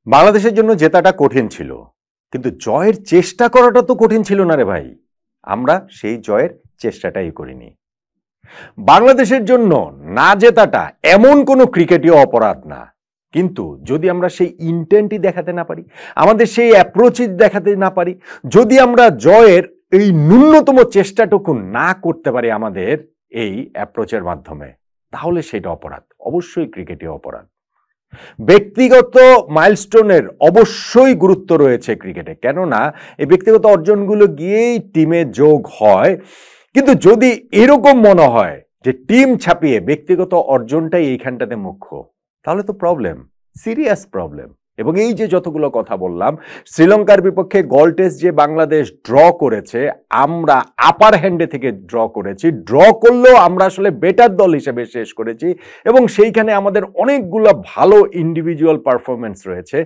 বাংলাদেশের জন্য জেতাটা কঠিন ছিল, কিন্তু জয়ের চেষ্টা করাটা তো কঠিন ছিল না রে ভাই। আমরা সেই জয়ের চেষ্টাটাই করিনি। বাংলাদেশের জন্য না জেতাটা এমন কোনো ক্রিকেটীয় অপরাধ না, কিন্তু যদি আমরা সেই ইন্টেন্টই দেখাতে না পারি, আমাদের সেই অ্যাপ্রোচই দেখাতে না পারি, যদি আমরা জয়ের এই ন্যূনতম চেষ্টাটুকু না করতে পারি আমাদের এই অ্যাপ্রোচের মাধ্যমে, তাহলে সেটা অপরাধ, অবশ্যই ক্রিকেটীয় অপরাধ। ব্যক্তিগত মাইলস্টোনের অবশ্যই গুরুত্ব রয়েছে ক্রিকেটে, কেননা এই ব্যক্তিগত অর্জনগুলো গিয়েই টিমে যোগ হয়। কিন্তু যদি এরকম মনে হয় যে টিম ছাপিয়ে ব্যক্তিগত অর্জনটাই এইখানটাতে মুখ্য, তাহলে তো প্রবলেম, সিরিয়াস প্রবলেম। এবং এই যে যতগুলো কথা বললাম, শ্রীলঙ্কার বিপক্ষে গল টেস্ট যে বাংলাদেশ ড্র করেছে, আমরা আপার হ্যান্ডে থেকে ড্র করেছি, ড্র করলেও আমরা আসলে বেটার দল হিসেবে শেষ করেছি, এবং সেইখানে আমাদের অনেকগুলো ভালো ইন্ডিভিজুয়াল পারফরমেন্স রয়েছে।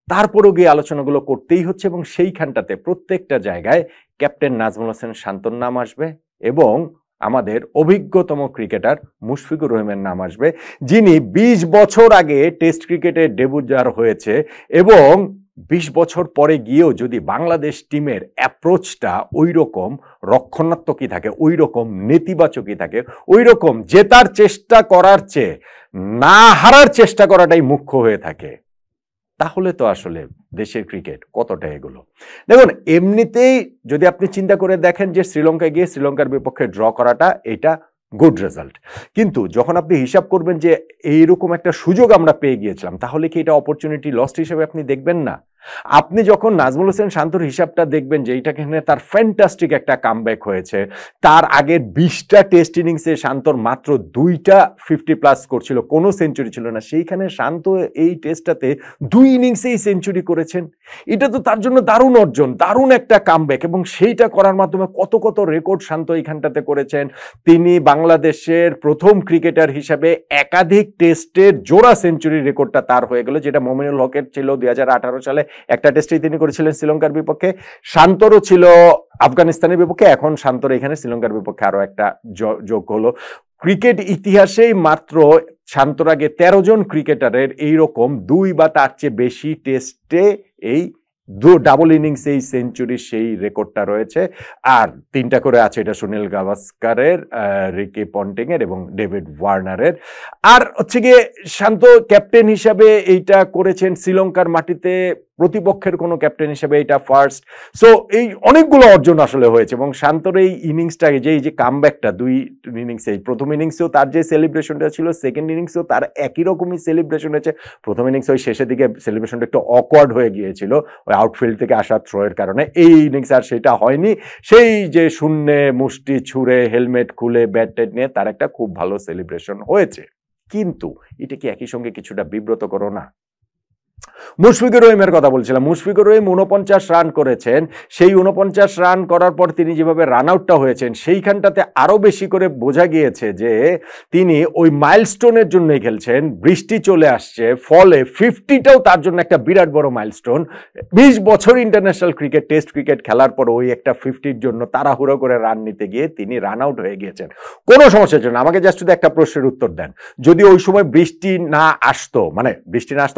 তারপরও গিয়ে আলোচনাগুলো করতেই হচ্ছে, এবং সেইখানটাতে প্রত্যেকটা জায়গায় ক্যাপ্টেন নাজমুল হোসেন শান্তর নাম আসবে এবং আমাদের অভিজ্ঞতম ক্রিকেটার মুশফিকুর রহিমের নাম আসবে, যিনি 20 বছর আগে টেস্ট ক্রিকেটে ডেবুটার হয়েছে, এবং 20 বছর পরে গিয়েও যদি বাংলাদেশ টিমের অ্যাপ্রোচটা ওই রকম রক্ষণাত্মকই থাকে, ওই রকম নেতিবাচকই থাকে, ওই রকম জেতার চেষ্টা করার চেয়ে না হারার চেষ্টা করাটাই মুখ্য হয়ে থাকে, তাহলে তো আসলে দেশের ক্রিকেট কতটা এগুলো। দেখুন, এমনিতেই যদি আপনি চিন্তা করে দেখেন যে শ্রীলঙ্কায় গিয়ে শ্রীলঙ্কার বিপক্ষে ড্র করাটা এটা গুড রেজাল্ট, কিন্তু যখন আপনি হিসাব করবেন যে এইরকম একটা সুযোগ আমরা পেয়ে গিয়েছিলাম, তাহলে কি এটা অপরচুনিটি লস্ট হিসেবে আপনি দেখবেন না? আপনি যখন নাজমুল হোসেন শান্তর হিসাবটা দেখবেন যে এইটাখানে তার ফ্যান্টাস্টিক একটা কামব্যাক হয়েছে, তার আগের 20টা টেস্ট ইনিংসে শান্তর মাত্র 2টা 50+ করছিল, কোনো সেঞ্চুরি ছিল না, সেইখানে শান্ত এই টেস্টটাতে 2 ইনিংসেই সেঞ্চুরি করেছেন। এটা তো তার জন্য দারুণ অর্জন, দারুণ একটা কামব্যাক, এবং সেইটা করার মাধ্যমে কত কত রেকর্ড শান্ত এইখানটাতে করেছেন। তিনি বাংলাদেশের প্রথম ক্রিকেটার হিসাবে একাধিক টেস্টের জোড়া সেঞ্চুরির রেকর্ডটা তার হয়ে গেল, যেটা মমিনুল হকের ছিল 2018 সালে একটা টেস্টেই তিনি করেছিলেন শ্রীলঙ্কার বিপক্ষে। শান্তরও ছিল আফগানিস্তানের বিপক্ষে, এখন শান্তর এখানে শ্রীলঙ্কার বিপক্ষে আরো একটা যোগ হলো। ক্রিকেট ইতিহাসেই মাত্র শান্তর আগে 13 জন ক্রিকেটারের এইরকম 2 বা তার চেয়ে বেশি টেস্টে এই ডাবল ইনিংস এই সেঞ্চুরি সেই রেকর্ডটা রয়েছে। আর 3টা করে আছে, এটা সুনীল গাভাস্কারের, রিকি পন্টিং এর এবং ডেভিড ওয়ার্নারের। আর হচ্ছে গিয়ে শান্ত ক্যাপ্টেন হিসাবে এইটা করেছেন শ্রীলঙ্কার মাটিতে, প্রতিপক্ষের কোনো ক্যাপ্টেন হিসেবে এটা ফার্স্ট। সো এই অনেকগুলো অর্জন আসলে হয়েছে, এবং শান্তর এই ইনিংসটাকে যে কামব্যাকটা 2 ইনিংসে, প্রথম ইনিংসেও তার যে সেলিব্রেশনটা ছিল, সেকেন্ড ইনিংসেও তার একই রকমই সেলিব্রেশন হয়েছে। প্রথম ইনিংস ওই শেষের দিকে সেলিব্রেশনটা একটু অকওয়ার্ড হয়ে গিয়েছিল ওই আউটফিল্ড থেকে আসা থ্রোয়ের কারণে, এই ইনিংস আর সেটা হয়নি। সেই যে শূন্যে মুষ্টি ছুঁড়ে হেলমেট খুলে ব্যাট ট্যাট নিয়ে তার একটা খুব ভালো সেলিব্রেশন হয়েছে, কিন্তু এটা কি একই সঙ্গে কিছুটা বিব্রত করো না? মুশফিকুর রহিমের কথা বলছিলাম, মুশফিকুর রহিম 49 রান করেছেন। সেই 49 রান করার পর তিনি যেভাবে রান আউটটা হয়েছেন, সেইখানটাতে আরো বেশি করে বোঝা গিয়েছে যে তিনি ওই মাইলস্টোনের জন্যই খেলছেন। বৃষ্টি চলে আসছে, ফলে 50টাও তার জন্য একটা বিরাট বড় মাইলস্টোন। 20 বছর ইন্টারন্যাশনাল ক্রিকেট, টেস্ট ক্রিকেট খেলার পর ওই একটা 50-র জন্য তাড়াহুড়ো করে রান নিতে গিয়ে তিনি রান আউট হয়ে গিয়েছেন। কোনো সমস্যার জন্য আমাকে জাস্ট শুধু একটা প্রশ্নের উত্তর দেন, যদি ওই সময় বৃষ্টি না আসতো,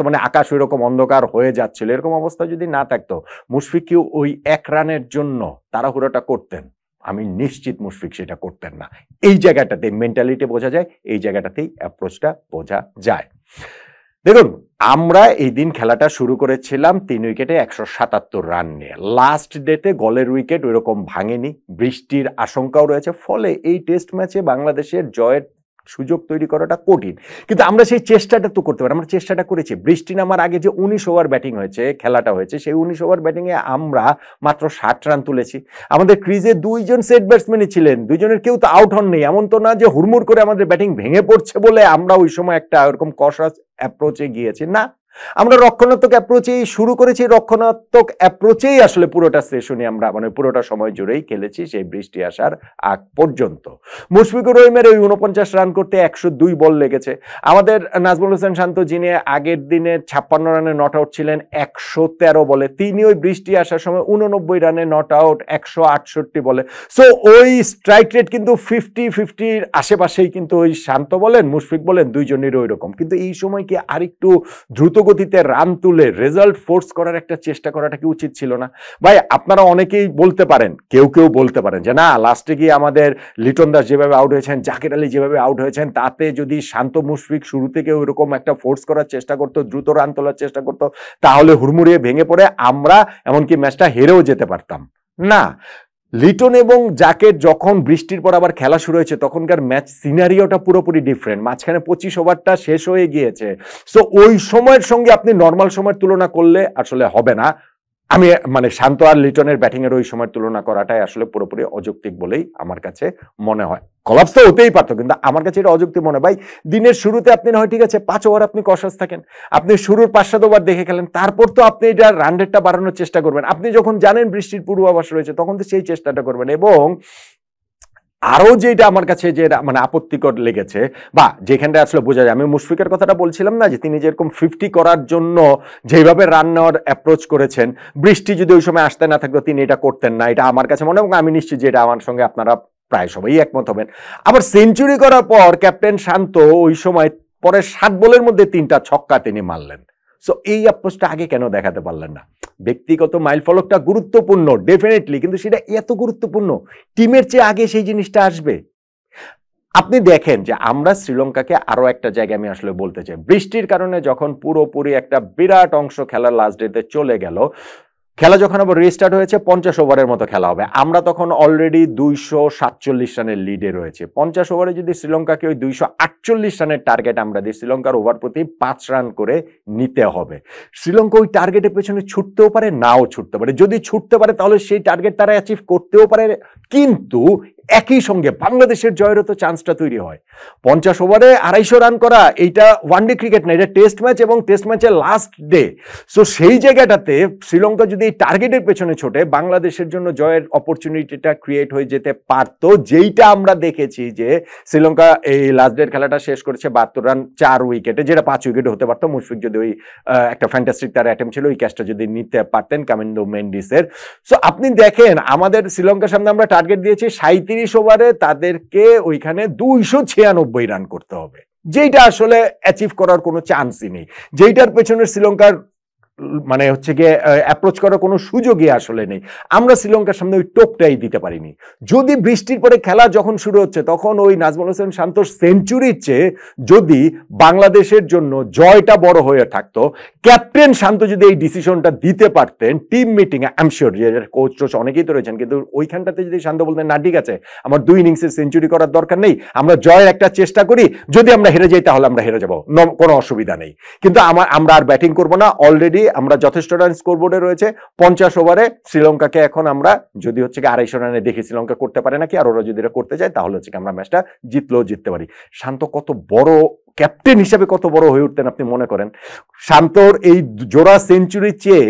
মানে আকাশ ওই রকম অন্ধকার হয়ে যাচ্ছিল, এরকম অবস্থা যদি না থাকতো, মুশফিক কি ওই 1 রানের জন্য তাড়াহুড়োটা করতেন? আমি নিশ্চিত মুশফিক সেটা করতেন না। এই জায়গাটাতে মেন্টালিটি বোঝা যায়, এই জায়গাটাতেই অ্যাপ্রোচটা বোঝা যায়। দেখুন, আমরা এই দিন খেলাটা শুরু করেছিলাম 3 উইকেটে 177 রান নিয়ে। লাস্ট ডেতে গলের উইকেট ওইরকম ভাঙেনি, বৃষ্টির আশঙ্কাও রয়েছে, ফলে এই টেস্ট ম্যাচে বাংলাদেশের জয়ের সুযোগ তৈরি করাটা কঠিন, কিন্তু আমরা সেই চেষ্টাটা তো করতে পারি। আমরা চেষ্টাটা করেছি। বৃষ্টি নামার আগে যে 19 ওভার ব্যাটিং হয়েছে, খেলাটা হয়েছে, সেই 19 ওভার ব্যাটিংয়ে আমরা মাত্র 60 রান তুলেছি। আমাদের ক্রিজে 2 জন সেট ব্যাটসম্যানই ছিলেন, 2 জনের কেউ তো আউট হননি। এমন তো না যে হুড়মুড় করে আমাদের ব্যাটিং ভেঙে পড়ছে বলে আমরা ওই সময় একটা ওরকম কশাস অ্যাপ্রোচে গিয়েছি, না। আমরা রক্ষণাত্মক অ্যাপ্রোচেই শুরু করেছি, রক্ষণাত্মক অ্যাপ্রোচেই আসলে পুরোটা সেশনে আমরা পুরোটা সময় জুড়েই খেলেছি সেই বৃষ্টি আসার আগ পর্যন্ত। মুশফিকুর রহিমের ওই 49 রান করতে 102 বল লেগেছে। আমাদের নাজমুল হোসেন শান্ত, যিনি আগের দিনে 56 রানে নট আউট ছিলেন 113 বলে, তিনি ওই বৃষ্টি আসার সময় 89 রানে নট আউট 168 বলে। সো ওই স্ট্রাইক রেট কিন্তু 50-50-র আশেপাশেই, কিন্তু ওই শান্ত বলেন মুশফিক বলেন 2 জনেরই ওই রকম। কিন্তু এই সময় কি আরেকটু দ্রুত গতিতে রান তুলে রেজাল্ট ফোর্স করার একটা চেষ্টা করাটা কি উচিত ছিল না? ভাই আপনারা অনেকেই বলতে পারেন, কেউ বলতে পারেন যে না, লাস্টে গিয়ে আমাদের লিটন দাস যেভাবে আউট হয়েছেন, জাকের আলী যেভাবে আউট হয়েছেন, তাতে যদি শান্ত মুশফিক শুরু থেকে ওইরকম একটা ফোর্স করার চেষ্টা করতো, দ্রুত রান তোলার চেষ্টা করতো, তাহলে হুড়মুড়িয়ে ভেঙে পড়ে আমরা এমনকি ম্যাচটা হেরেও যেতে পারতাম না। লিটন এবং জাকের যখন বৃষ্টির পর আবার খেলা শুরু হয়েছে, তখনকার ম্যাচ সিনারিওটা পুরোপুরি ডিফারেন্ট। মাঝখানে 25 ওভারটা শেষ হয়ে গিয়েছে। সো ওই সময়ের সঙ্গে আপনি নর্মাল সময়ের তুলনা করলে আসলে হবে না। আমি মানে শান্ত আর লিটনের ব্যাটিং এর ওই সময়ের তুলনা করাটাই আসলে পুরোপুরি অযৌক্তিক বলেই আমার কাছে মনে হয়। কলাপস তো হতেই পারতো, কিন্তু আমার কাছে এটা অযৌক্তিক মনে হয়। ভাই দিনের শুরুতে আপনি না হয় ঠিক আছে 5 ওভার আপনি কষাস থাকেন, আপনি শুরুর 5-7 ওভার দেখে খেলেন, তারপর তো আপনি এটা রান রেটটা বাড়ানোর চেষ্টা করবেন। আপনি যখন জানেন বৃষ্টির পূর্বাভাস রয়েছে তখন তো সেই চেষ্টাটা করবেন। এবং আরো যেটা আমার কাছে যে মানে আপত্তিকর লেগেছে, বা যেখানটা আসলে বোঝা যায়, আমি মুশফিকের কথাটা বলছিলাম না, যে তিনি যেরকম 50 করার জন্য যেভাবে রান নেওয়ার অ্যাপ্রোচ করেছেন, বৃষ্টি যদি ওই সময় আসতে না থাকতো তিনি এটা করতেন না, এটা আমার কাছে মনে হয়, এবং আমি নিশ্চিত যে এটা আমার সঙ্গে আপনারা প্রায় সবাই একমত হবেন। আবার সেঞ্চুরি করার পর ক্যাপ্টেন শান্ত ওই সময় পরে 7 বলের মধ্যে 3টা ছক্কা তিনি মারলেন। সো এই অ্যাপ্রোচটা আগে কেন দেখাতে পারলেন না? ব্যক্তিগত মাইলফলকটা গুরুত্বপূর্ণ ডেফিনেটলি, কিন্তু সেটা এত গুরুত্বপূর্ণ টিমের চেয়ে আগে সেই জিনিসটা আসবে। আপনি দেখেন যে আমরা শ্রীলঙ্কাকে আরো একটা জায়গায় আমি আসলে বলতে চাই, বৃষ্টির কারণে যখন পুরোপুরি একটা বিরাট অংশ খেলার লাস্ট ডেতে চলে গেল, খেলা যখন আবার রিস্টার্ট হয়েছে 50 ওভারের মতো খেলা হবে, আমরা তখন অলরেডি 247 রানের লিডে রয়েছে। 50 ওভারে যদি শ্রীলঙ্কাকে ওই 248 রানের টার্গেট আমরা দিই, শ্রীলঙ্কার ওভার প্রতি 5 রান করে নিতে হবে। শ্রীলঙ্কা ওই টার্গেটের পেছনে ছুটতেও পারে, নাও ছুটতে পারে। যদি ছুটতে পারে তাহলে সেই টার্গেট তারা অ্যাচিভ করতেও পারে, কিন্তু একই সঙ্গে বাংলাদেশের জয়েরও তো চান্সটা তৈরি হয়। 50 ওভারে 250 রান করা, এইটা ওয়ানডে ক্রিকেট না, এটা টেস্ট ম্যাচ, এবং টেস্ট ম্যাচের লাস্ট ডে। সো সেই জায়গাটাতে শ্রীলঙ্কা যদি এই টার্গেটের পেছনে ছোটে, বাংলাদেশের জন্য জয়ের অপরচুনিটিটা ক্রিয়েট হয়ে যেতে পারত, যেইটা আমরা দেখেছি যে শ্রীলঙ্কা এই লাস্ট ডের খেলাটা শেষ করেছে 72 রান 4 উইকেটে, যেটা 5 উইকেটে হতে পারতো। মুশফিক যদি ওই একটা ফ্যান্টাস্টিক তার অ্যাটেম্প ছিল, ওই ক্যাচটা যদি নিতে পারতেন কামিন্দো মেন্ডিসের। সো আপনি দেখেন আমাদের শ্রীলঙ্কার সামনে আমরা টার্গেট দিয়েছি 37 ওভারে তাদেরকে ওইখানে 296 রান করতে হবে, যেটা আসলে অ্যাচিভ করার কোনো চান্সই নেই, যেটার পেছনে শ্রীলঙ্কার মানে হচ্ছে গিয়ে অ্যাপ্রোচ করার কোনো সুযোগই আসলে নেই। আমরা শ্রীলঙ্কার সামনে ওই টোপটাই দিতে পারিনি। যদি বৃষ্টির পরে খেলা যখন শুরু হচ্ছে, তখন ওই নাজমুল হোসেন শান্তর সেঞ্চুরির চেয়ে যদি বাংলাদেশের জন্য জয়টা বড় হয়ে থাকতো, ক্যাপ্টেন শান্ত যদি এই ডিসিশনটা দিতে পারতেন team meeting A, I am sure যে কোচ টোচ অনেকেই তো রয়েছেন, কিন্তু ওইখানটাতে যদি শান্ত বলতেন না ঠিক আছে আমার 2 ইনিংসে সেঞ্চুরি করার দরকার নেই, আমরা জয়ের একটা চেষ্টা করি, যদি আমরা হেরে যাই তাহলে আমরা হেরে যাবো, কোনো অসুবিধা নেই, কিন্তু আমরা আর ব্যাটিং করবো না, অলরেডি আমরা যথেষ্ট রান স্কোরবোর্ডে রয়েছে। 50 ওভারে শ্রীলঙ্কাকে এখন আমরা যদি হচ্ছে 250 রানে দেখি শ্রীলঙ্কা করতে পারে নাকি, আর ওরা যদি এটা করতে যায় তাহলে হচ্ছে আমরা ম্যাচটা জিততে পারি। শান্ত কত বড় ক্যাপ্টেন হিসেবে কত বড় হয়ে উঠতেন আপনি মনে করেন? শান্তর এই জোড়া সেঞ্চুরির চেয়ে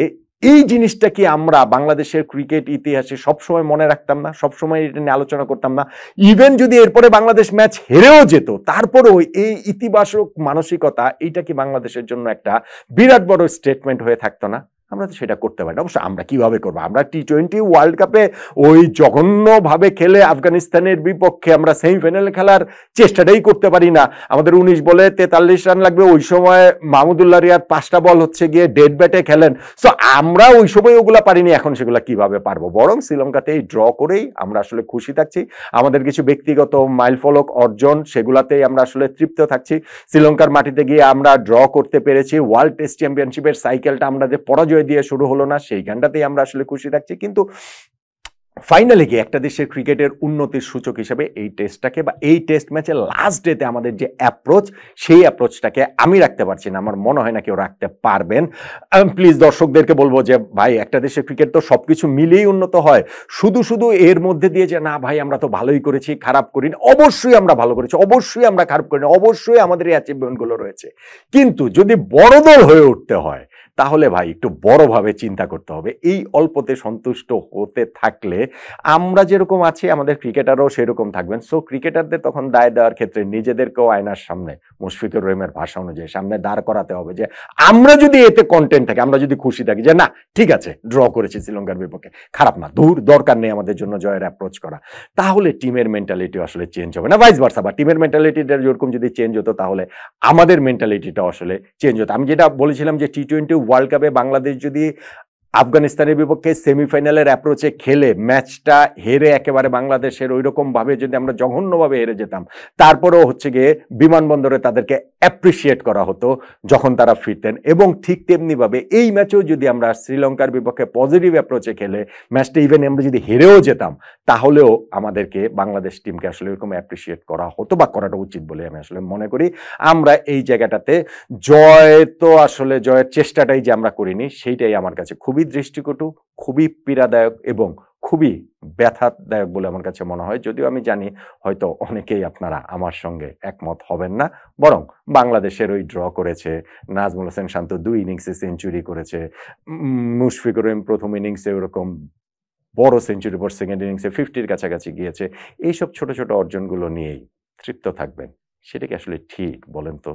এই জিনিসটা কি আমরা বাংলাদেশের ক্রিকেট ইতিহাসে সবসময় মনে রাখতাম না? সবসময় এটা নিয়ে আলোচনা করতাম না? ইভেন যদি এরপরে বাংলাদেশ ম্যাচ হেরেও যেত, তারপরেও এই ইতিবাচক মানসিকতা, এইটা কি বাংলাদেশের জন্য একটা বিরাট বড় স্টেটমেন্ট হয়ে থাকতো না? আমরা তো সেটা করতে পারি না। অবশ্য আমরা কিভাবে করবো? আমরা টি20 ওয়ার্ল্ড কাপে ওই জঘন্যভাবে খেলে আফগানিস্তানের বিপক্ষে আমরা সেমিফাইনালে খেলার চেষ্টাটাই করতে পারি না। আমাদের 19 বলে 43 রান লাগবে, ওই সময় মাহমুদুল্লাহ রিয়াদ 5টা বল হচ্ছে গিয়ে ডেড ব্যাটে খেলেন। সো আমরা ওই সময় ওগুলা পারিনি, এখন সেগুলা কিভাবে পারবো? বরং শ্রীলঙ্কাতে এই ড্র করেই আমরা আসলে খুশি থাকছি। আমাদের কিছু ব্যক্তিগত মাইলফলক অর্জন, সেগুলাতেই আমরা আসলে তৃপ্ত থাকছি। শ্রীলঙ্কার মাটিতে গিয়ে আমরা ড্র করতে পেরেছি। ওয়ার্ল্ড টেস্ট চ্যাম্পিয়নশিপের সাইকেলটা আমরা যে পরাজয় দিয়ে শুরু হলো না, সেইখানটাতেই আমরা আসলে খুশি থাকছি। কিন্তু ফাইনালি গিয়ে একটা দেশের ক্রিকেটের উন্নতির সূচক হিসেবে এই টেস্টটাকে, বা এই টেস্ট ম্যাচের লাস্ট ডেতে আমাদের যে অ্যাপ্রোচ, সেই অ্যাপ্রোচটাকে আমি রাখতে পারছি না, আমার মনে হয় না কেউ রাখতে পারবেন। প্লিজ দর্শকদেরকে বলবো যে ভাই, একটা দেশের ক্রিকেট তো সবকিছু মিলেই উন্নত হয়, শুধু এর মধ্যে দিয়ে যে না ভাই আমরা তো ভালোই করেছি, খারাপ করিনি, অবশ্যই আমরা ভালো করেছি, অবশ্যই আমরা খারাপ করিনি, অবশ্যই আমাদের এই অ্যাচিভমেন্টগুলো রয়েছে। কিন্তু যদি বড় দল হয়ে উঠতে হয়, তাহলে ভাই একটু বড়ভাবে চিন্তা করতে হবে। এই অল্পতে সন্তুষ্ট হতে থাকলে আমরা যেরকম আছি আমাদের ক্রিকেটাররাও সেরকম থাকবেন। সো ক্রিকেটারদের তখন দায় দেওয়ার ক্ষেত্রে নিজেদেরকেও আয়নার সামনে মুশফিকুর রহিমের ভাষা অনুযায়ী সামনে দাঁড় করাতে হবে যে আমরা যদি এতে কন্টেন্ট থাকি, আমরা যদি খুশি থাকি যে না ঠিক আছে ড্র করেছি শ্রীলঙ্কার বিপক্ষে, খারাপ না, দরকার নেই আমাদের জন্য জয়ের অ্যাপ্রোচ করা, তাহলে টিমের মেন্টালিটি আসলে চেঞ্জ হবে না, ভাইস ভার্সা। বা টিমের মেন্টালিটিটা যেরকম যদি চেঞ্জ হতো তাহলে আমাদের মেন্টালিটিটা আসলে চেঞ্জ হতো। আমি যেটা বলেছিলাম যে টি-20 ওয়ার্ল্ড কাপে বাংলাদেশ যদি আফগানিস্তানের বিপক্ষে সেমিফাইনালের অ্যাপ্রোচে খেলে ম্যাচটা হেরে একেবারে বাংলাদেশের ওইরকম ভাবে যদি আমরা জঘন্যভাবে হেরে যেতাম, তারপরেও হচ্ছে গিয়ে বিমানবন্দরে তাদেরকে অ্যাপ্রিসিয়েট করা হতো যখন তারা ফিরতেন। এবং ঠিক তেমনিভাবে এই ম্যাচেও যদি আমরা শ্রীলঙ্কার বিপক্ষে পজিটিভ অ্যাপ্রোচে খেলে ম্যাচটা ইভেন আমরা যদি হেরেও যেতাম, তাহলেও আমাদেরকে বাংলাদেশ টিমকে আসলে এরকম অ্যাপ্রিসিয়েট করা হতো বা করাটা উচিত বলে আমি আসলে মনে করি। আমরা এই জায়গাটাতে জয় তো আসলে জয়ের চেষ্টাটাই যে আমরা করিনি, সেইটাই আমার কাছে খুবই দৃষ্টিকটু, খুবই পীড়াদায়ক এবং খুবই ব্যথাদায়ক বলে আমার কাছে মনে হয়। যদিও আমি জানি হয়তো অনেকেই আপনারা আমার সঙ্গে একমত হবেন না, বরং বাংলাদেশের ওই ড্র করেছে, নাজমুল হোসেন শান্ত 2 ইনিংসে সেঞ্চুরি করেছে, মুশফিকুর রহিম প্রথম ইনিংসে ওরকম বড় সেঞ্চুরি পর সেকেন্ড ইনিংসে 50-র কাছাকাছি গিয়েছে। এইসব ছোট ছোট অর্জনগুলো নিয়েই তৃপ্ত থাকবেন, সেটা কি আসলে ঠিক বলেন তো?